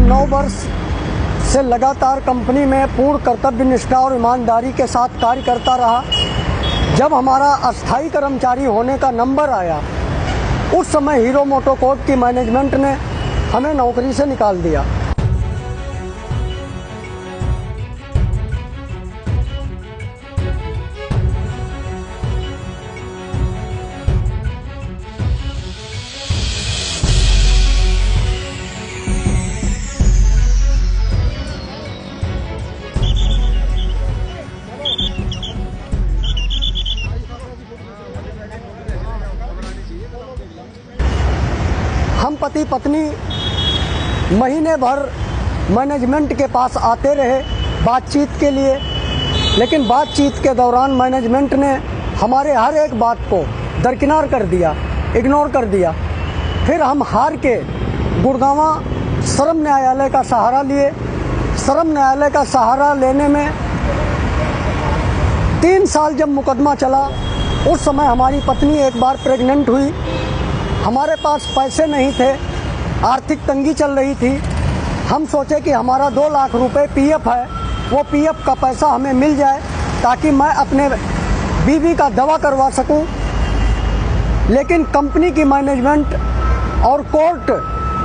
9 वर्ष से लगातार कंपनी में पूर्ण कर्तव्य निष्ठा और ईमानदारी के साथ कार्य करता रहा। जब हमारा अस्थायी कर्मचारी होने का नंबर आया, उस समय हीरो मोटोकॉर्प की मैनेजमेंट ने हमें नौकरी से निकाल दिया। हम पति पत्नी महीने भर मैनेजमेंट के पास आते रहे बातचीत के लिए, लेकिन बातचीत के दौरान मैनेजमेंट ने हमारे हर एक बात को दरकिनार कर दिया, इग्नोर कर दिया। फिर हम हार के गुड़गांव श्रम न्यायालय का सहारा लिए। श्रम न्यायालय का सहारा लेने में 3 साल जब मुकदमा चला, उस समय हमारी पत्नी एक बार प्रेग्नेंट हुई। हमारे पास पैसे नहीं थे, आर्थिक तंगी चल रही थी। हम सोचे कि हमारा 2 लाख रुपए पीएफ है, वो पीएफ का पैसा हमें मिल जाए ताकि मैं अपने बीवी का दवा करवा सकूं। लेकिन कंपनी की मैनेजमेंट और कोर्ट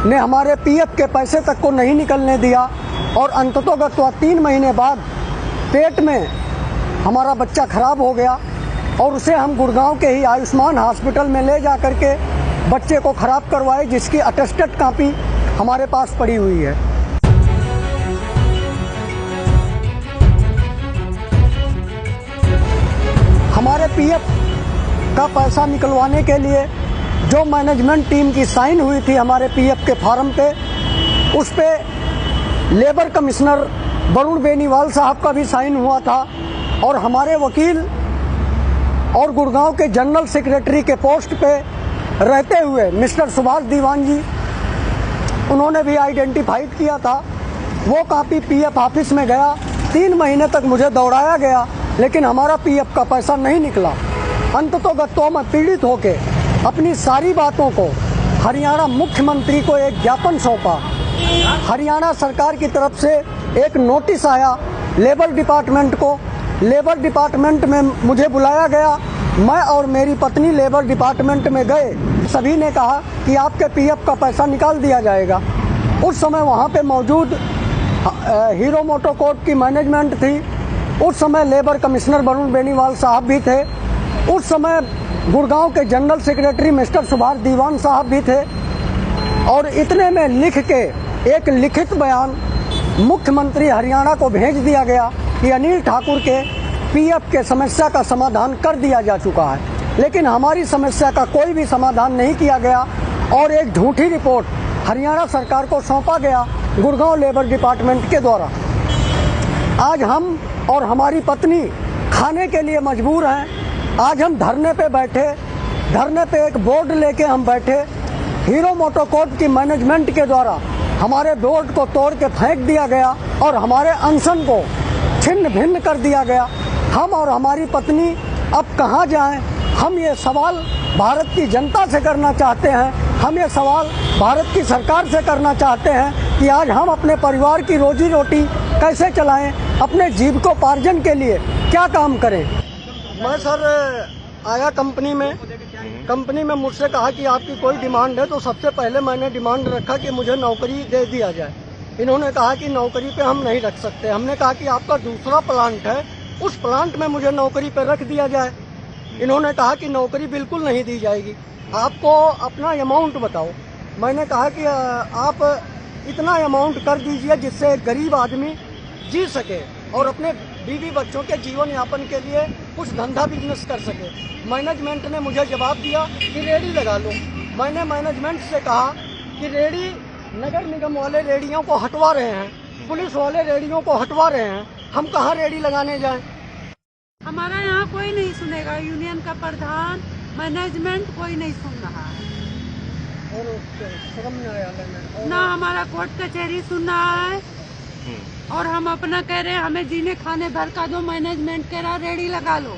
ने हमारे पीएफ के पैसे तक को नहीं निकलने दिया और अंततोगत्वा 3 महीने बाद पेट में हमारा बच्चा खराब हो गया और उसे हम गुड़गांव के ही आयुष्मान हॉस्पिटल में ले जा करके बच्चे को खराब करवाए, जिसकी अटेस्टेड कॉपी हमारे पास पड़ी हुई है। हमारे पीएफ का पैसा निकलवाने के लिए जो मैनेजमेंट टीम की साइन हुई थी हमारे पीएफ के फॉर्म पे, उस पे लेबर कमिश्नर वरुण बेनीवाल साहब का भी साइन हुआ था और हमारे वकील और गुड़गांव के जनरल सेक्रेटरी के पोस्ट पे रहते हुए मिस्टर सुभाष दीवान जी, उन्होंने भी आइडेंटिफाइड किया था। वो कॉपी पीएफ ऑफिस में गया, 3 महीने तक मुझे दौड़ाया गया, लेकिन हमारा पीएफ का पैसा नहीं निकला। अंततोगत्वा मैं पीड़ित होके अपनी सारी बातों को हरियाणा मुख्यमंत्री को एक ज्ञापन सौंपा। हरियाणा सरकार की तरफ से एक नोटिस आया लेबर डिपार्टमेंट को। लेबर डिपार्टमेंट में मुझे बुलाया गया। मैं और मेरी पत्नी लेबर डिपार्टमेंट में गए। सभी ने कहा कि आपके पीएफ का पैसा निकाल दिया जाएगा। उस समय वहाँ पे मौजूद हीरो मोटोकॉर्प की मैनेजमेंट थी। उस समय लेबर कमिश्नर वरुण बेनीवाल साहब भी थे। उस समय गुड़गांव के जनरल सेक्रेटरी मिस्टर सुभाष दीवान साहब भी थे। और इतने में लिख के एक लिखित बयान मुख्यमंत्री हरियाणा को भेज दिया गया कि अनिल ठाकुर के पीएफ के समस्या का समाधान कर दिया जा चुका है। लेकिन हमारी समस्या का कोई भी समाधान नहीं किया गया और एक झूठी रिपोर्ट हरियाणा सरकार को सौंपा गया गुड़गांव लेबर डिपार्टमेंट के द्वारा। आज हम और हमारी पत्नी खाने के लिए मजबूर हैं। आज हम धरने पे बैठे, धरने पे एक बोर्ड लेके हम बैठे। हीरो मोटोकॉर्प की मैनेजमेंट के द्वारा हमारे बोर्ड को तोड़ के फेंक दिया गया और हमारे अनशन को छिन्न भिन्न कर दिया गया। हम और हमारी पत्नी अब कहाँ जाएं? हम ये सवाल भारत की जनता से करना चाहते हैं। हम ये सवाल भारत की सरकार से करना चाहते हैं कि आज हम अपने परिवार की रोजी रोटी कैसे चलाएं, अपने जीविकोपार्जन के लिए क्या काम करें। मैं सर आया कंपनी में मुझसे कहा कि आपकी कोई डिमांड है, तो सबसे पहले मैंने डिमांड रखा कि मुझे नौकरी दे दिया जाए। इन्होंने कहा कि नौकरी पे हम नहीं रख सकते। हमने कहा कि आपका दूसरा प्लांट है, उस प्लांट में मुझे नौकरी पे रख दिया जाए। इन्होंने कहा कि नौकरी बिल्कुल नहीं दी जाएगी, आपको अपना अमाउंट बताओ। मैंने कहा कि आप इतना अमाउंट कर दीजिए जिससे एक गरीब आदमी जी सके और अपने बीवी बच्चों के जीवन यापन के लिए कुछ धंधा बिजनेस कर सके। मैनेजमेंट ने मुझे जवाब दिया कि रेडी लगा लो। मैंने मैनेजमेंट से कहा कि रेडी नगर निगम वाले रेडियों को हटवा रहे हैं, पुलिस वाले रेडियों को हटवा रहे हैं, हम कहाँ रेडी लगाने जाएं? हमारा यहाँ कोई नहीं सुनेगा, यूनियन का प्रधान मैनेजमेंट कोई नहीं सुन रहा है। और श्रम न्यायालय में ना हमारा कोर्ट कचहरी सुन रहा है और हम अपना कह रहे हैं हमें जीने खाने भर का दो। मैनेजमेंट कह रहा रेडी लगा लो।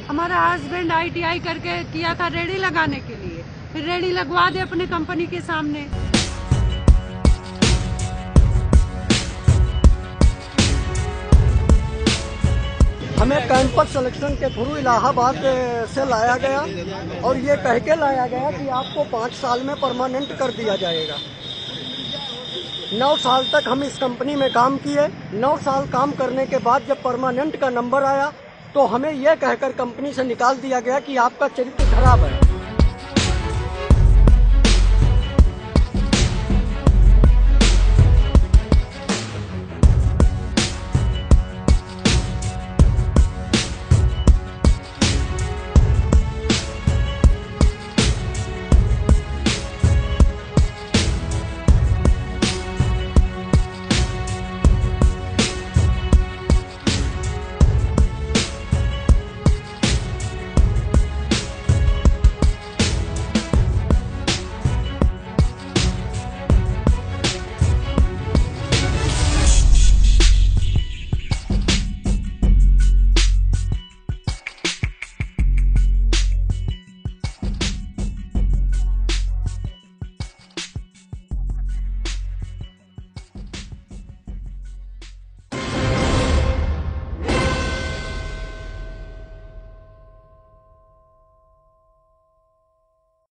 हमारा हस्बैंड ITI करके किया था रेडी लगाने के लिए, फिर रेडी लगवा दे अपने कंपनी के सामने। हमें कैंपस सिलेक्शन के थ्रू इलाहाबाद से लाया गया और ये कह के लाया गया कि आपको 5 साल में परमानेंट कर दिया जाएगा। 9 साल तक हम इस कंपनी में काम किए। 9 साल काम करने के बाद जब परमानेंट का नंबर आया तो हमें यह कहकर कंपनी से निकाल दिया गया कि आपका चरित्र खराब है।